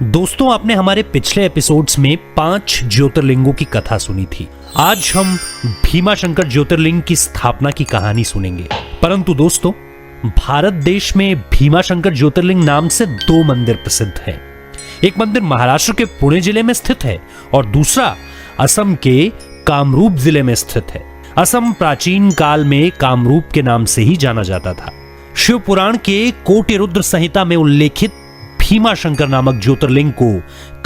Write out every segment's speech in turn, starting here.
दोस्तों, आपने हमारे पिछले एपिसोड्स में 5 ज्योतिर्लिंगों की कथा सुनी थी। आज हम भीमाशंकर ज्योतिर्लिंग की स्थापना की कहानी सुनेंगे। परंतु दोस्तों, भारत देश में भीमाशंकर ज्योतिर्लिंग नाम से 2 मंदिर प्रसिद्ध हैं। एक मंदिर महाराष्ट्र के पुणे जिले में स्थित है और दूसरा असम के कामरूप जिले में स्थित है। असम प्राचीन काल में कामरूप के नाम से ही जाना जाता था। शिव पुराण के कोटिरुद्र संहिता में उल्लेखित भीमाशंकर नामक ज्योतिर्लिंग को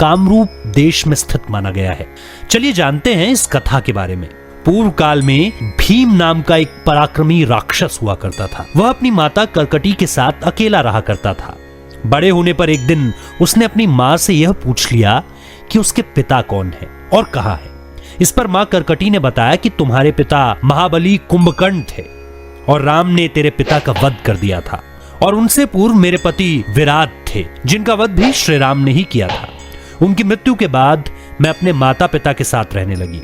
कामरूप देश में स्थित माना गया है। चलिए जानते हैं इस कथा के बारे में। पूर्व काल में भीम नाम का एक पराक्रमी राक्षस हुआ करता था। वह अपनी माता करकटी के साथ अकेला रहा करता था। बड़े होने पर एक दिन उसने अपनी मां से यह पूछ लिया कि उसके पिता कौन है और कहाँ है। इस पर मां करकटी ने बताया कि तुम्हारे पिता महाबली कुंभकर्ण थे और राम ने तेरे पिता का वध कर दिया था, और उनसे पूर्व मेरे पति विराट थे, जिनका वध भी श्री राम ने ही किया था। उनकी मृत्यु के बाद मैं अपने माता पिता के साथ रहने लगी।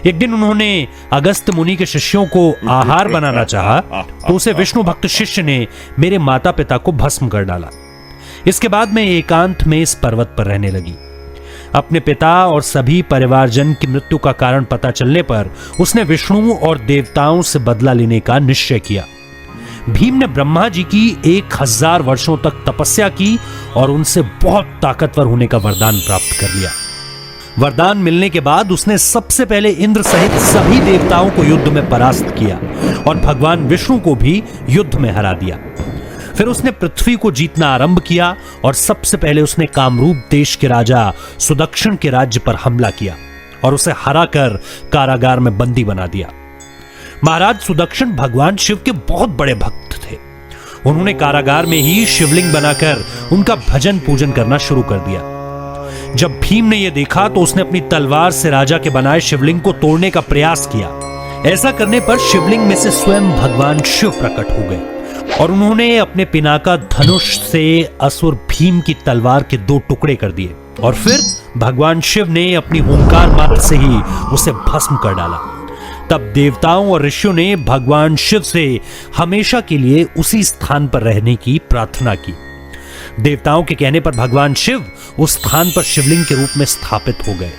एक दिन उन्होंने अगस्त मुनि के शिष्यों को आहार बनाना चाहा, तो उसे विष्णु भक्त शिष्य ने मेरे माता पिता को भस्म कर डाला। इसके बाद मैं एकांत में इस पर्वत पर रहने लगी। अपने पिता और सभी परिवारजन की मृत्यु का कारण पता चलने पर उसने विष्णु और देवताओं से बदला लेने का निश्चय किया। भीम ने ब्रह्मा जी की 1000 वर्षों तक तपस्या की और उनसे बहुत ताकतवर होने का वरदान प्राप्त कर लिया। वरदान मिलने के बाद उसने सबसे पहले इंद्र सहित सभी देवताओं को युद्ध में परास्त किया और भगवान विष्णु को भी युद्ध में हरा दिया। फिर उसने पृथ्वी को जीतना आरंभ किया और सबसे पहले उसने कामरूप देश के राजा सुदक्षिण के राज्य पर हमला किया और उसे हराकर कारागार में बंदी बना दिया। महाराज सुदक्षिण भगवान शिव के बहुत बड़े भक्त थे। उन्होंने कारागार में ही शिवलिंग बनाकर उनका भजन पूजन करना शुरू कर दिया। जब भीम ने यह देखा तो उसने अपनी तलवार से राजा के बनाए शिवलिंग को तोड़ने का प्रयास किया। ऐसा करने पर शिवलिंग में से स्वयं भगवान शिव प्रकट हो गए और उन्होंने अपने पिनाका धनुष से असुर भीम की तलवार के 2 टुकड़े कर दिए और फिर भगवान शिव ने अपनी ओंकार मात्र से ही उसे भस्म कर डाला। तब देवताओं और ऋषियों ने भगवान शिव से हमेशा के लिए उसी स्थान पर रहने की प्रार्थना की। देवताओं के कहने पर भगवान शिव उस स्थान पर शिवलिंग के रूप में स्थापित हो गए।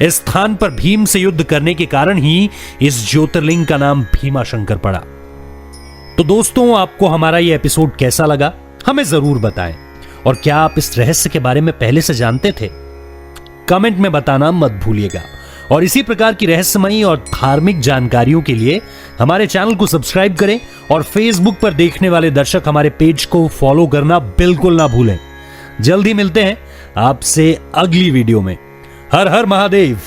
इस स्थान पर भीम से युद्ध करने के कारण ही इस ज्योतिर्लिंग का नाम भीमाशंकर पड़ा। तो दोस्तों, आपको हमारा यह एपिसोड कैसा लगा हमें जरूर बताएं, और क्या आप इस रहस्य के बारे में पहले से जानते थे? कमेंट में बताना मत भूलिएगा। और इसी प्रकार की रहस्यमयी और धार्मिक जानकारियों के लिए हमारे चैनल को सब्सक्राइब करें और फेसबुक पर देखने वाले दर्शक हमारे पेज को फॉलो करना बिल्कुल ना भूलें। जल्दी मिलते हैं आपसे अगली वीडियो में। हर हर महादेव।